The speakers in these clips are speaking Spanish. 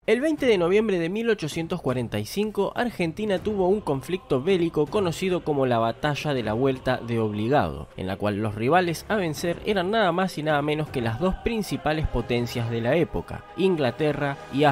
El 20 de noviembre de 1845, Argentina tuvo un conflicto bélico conocido como la Batalla de la Vuelta de Obligado, en la cual los rivales a vencer eran nada más y nada menos que las dos principales potencias de la época, Inglaterra y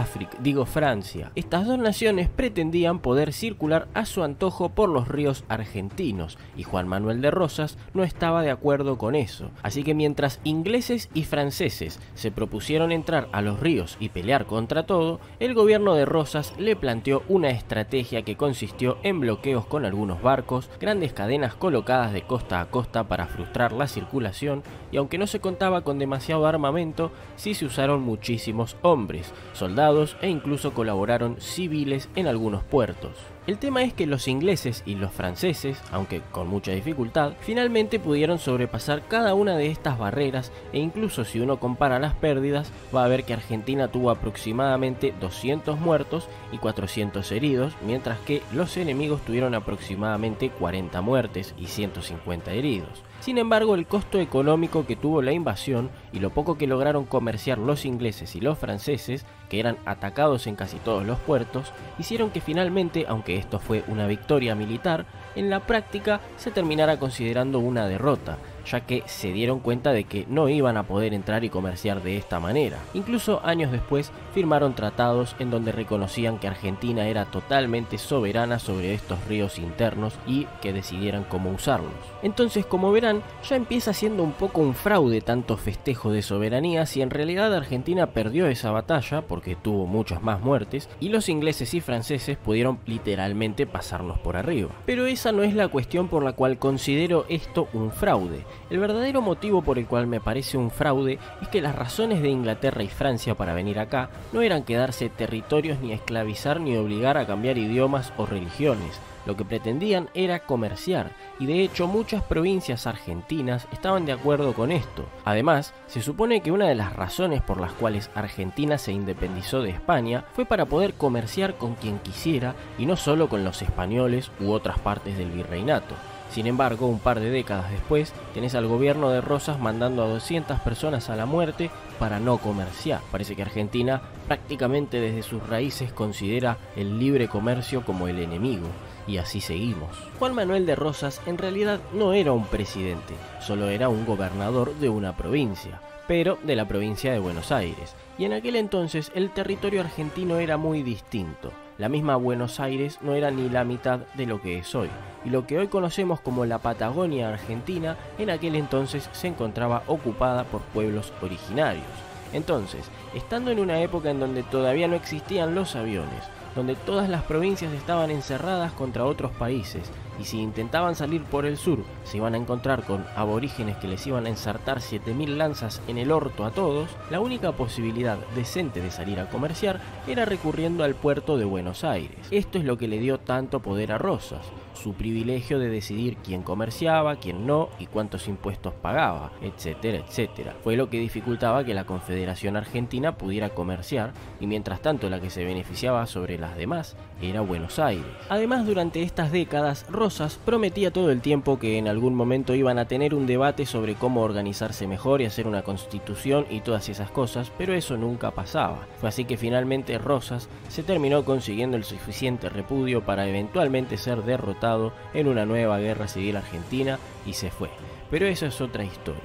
Francia. Estas dos naciones pretendían poder circular a su antojo por los ríos argentinos, y Juan Manuel de Rosas no estaba de acuerdo con eso. Así que mientras ingleses y franceses se propusieron entrar a los ríos y pelear contra todo, el gobierno de Rosas le planteó una estrategia que consistió en bloqueos con algunos barcos, grandes cadenas colocadas de costa a costa para frustrar la circulación, y aunque no se contaba con demasiado armamento, sí se usaron muchísimos hombres, soldados e incluso colaboraron civiles en algunos puertos. El tema es que los ingleses y los franceses, aunque con mucha dificultad, finalmente pudieron sobrepasar cada una de estas barreras, e incluso si uno compara las pérdidas, va a ver que Argentina tuvo aproximadamente 200 muertos y 400 heridos, mientras que los enemigos tuvieron aproximadamente 40 muertes y 150 heridos. Sin embargo, el costo económico que tuvo la invasión y lo poco que lograron comerciar los ingleses y los franceses, que eran atacados en casi todos los puertos, hicieron que finalmente, aunque esto fue una victoria militar, en la práctica se terminara considerando una derrota, ya que se dieron cuenta de que no iban a poder entrar y comerciar de esta manera. Incluso años después firmaron tratados en donde reconocían que Argentina era totalmente soberana sobre estos ríos internos y que decidieran cómo usarlos. Entonces, como verán, ya empieza siendo un poco un fraude tanto festejo de soberanía si en realidad Argentina perdió esa batalla porque tuvo muchas más muertes y los ingleses y franceses pudieron literalmente pasarnos por arriba. Pero esa no es la cuestión por la cual considero esto un fraude. El verdadero motivo por el cual me parece un fraude es que las razones de Inglaterra y Francia para venir acá no eran quedarse territorios ni esclavizar ni obligar a cambiar idiomas o religiones. Lo que pretendían era comerciar, y de hecho muchas provincias argentinas estaban de acuerdo con esto. Además, se supone que una de las razones por las cuales Argentina se independizó de España fue para poder comerciar con quien quisiera y no solo con los españoles u otras partes del virreinato. Sin embargo, un par de décadas después, tenés al gobierno de Rosas mandando a 200 personas a la muerte para no comerciar. Parece que Argentina prácticamente desde sus raíces considera el libre comercio como el enemigo. Y así seguimos. Juan Manuel de Rosas en realidad no era un presidente, solo era un gobernador de una provincia, pero de la provincia de Buenos Aires. Y en aquel entonces el territorio argentino era muy distinto. La misma Buenos Aires no era ni la mitad de lo que es hoy, y lo que hoy conocemos como la Patagonia Argentina, en aquel entonces se encontraba ocupada por pueblos originarios. Entonces, estando en una época en donde todavía no existían los aviones, donde todas las provincias estaban encerradas contra otros países, y si intentaban salir por el sur, se iban a encontrar con aborígenes que les iban a ensartar 7000 lanzas en el orto a todos, la única posibilidad decente de salir a comerciar era recurriendo al puerto de Buenos Aires. Esto es lo que le dio tanto poder a Rosas, su privilegio de decidir quién comerciaba, quién no y cuántos impuestos pagaba, etcétera, etcétera. Fue lo que dificultaba que la Confederación Argentina pudiera comerciar, y mientras tanto la que se beneficiaba sobre las demás era Buenos Aires. Además, durante estas décadas, Rosas prometía todo el tiempo que en algún momento iban a tener un debate sobre cómo organizarse mejor y hacer una constitución y todas esas cosas, pero eso nunca pasaba. Fue así que finalmente Rosas se terminó consiguiendo el suficiente repudio para eventualmente ser derrotado en una nueva guerra civil argentina y se fue. Pero eso es otra historia.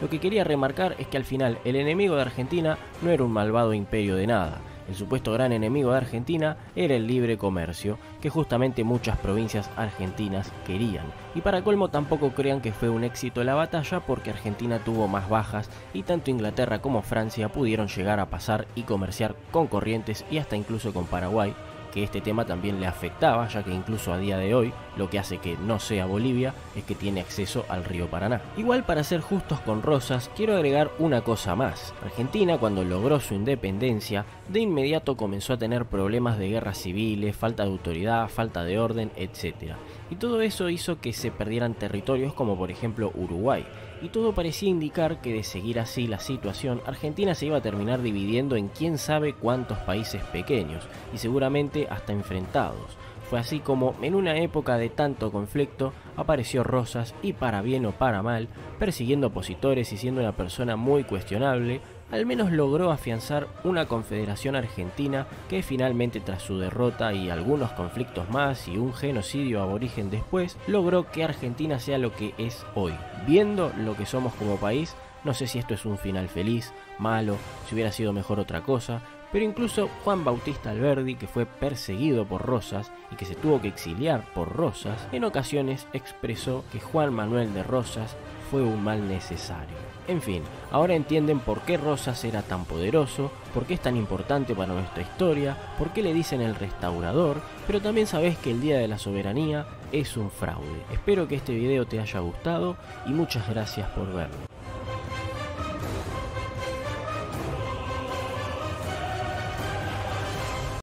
Lo que quería remarcar es que al final el enemigo de Argentina no era un malvado imperio de nada. El supuesto gran enemigo de Argentina era el libre comercio, que justamente muchas provincias argentinas querían. Y para colmo tampoco crean que fue un éxito la batalla, porque Argentina tuvo más bajas y tanto Inglaterra como Francia pudieron llegar a pasar y comerciar con Corrientes y hasta incluso con Paraguay, que este tema también le afectaba, ya que incluso a día de hoy lo que hace que no sea Bolivia es que tiene acceso al río Paraná. Igual, para ser justos con Rosas, quiero agregar una cosa más. Argentina, cuando logró su independencia, de inmediato comenzó a tener problemas de guerras civiles, falta de autoridad, falta de orden, etc. Y todo eso hizo que se perdieran territorios como por ejemplo Uruguay. Y todo parecía indicar que de seguir así la situación, Argentina se iba a terminar dividiendo en quién sabe cuántos países pequeños, y seguramente hasta enfrentados. Fue así como, en una época de tanto conflicto, apareció Rosas y, para bien o para mal, persiguiendo opositores y siendo una persona muy cuestionable, al menos logró afianzar una confederación argentina que finalmente, tras su derrota y algunos conflictos más y un genocidio aborigen después, logró que Argentina sea lo que es hoy. Viendo lo que somos como país, no sé si esto es un final feliz, malo, si hubiera sido mejor otra cosa, pero incluso Juan Bautista Alberdi, que fue perseguido por Rosas y que se tuvo que exiliar por Rosas, en ocasiones expresó que Juan Manuel de Rosas fue un mal necesario. En fin, ahora entienden por qué Rosas era tan poderoso, por qué es tan importante para nuestra historia, por qué le dicen el restaurador, pero también sabés que el Día de la Soberanía es un fraude. Espero que este video te haya gustado y muchas gracias por verlo.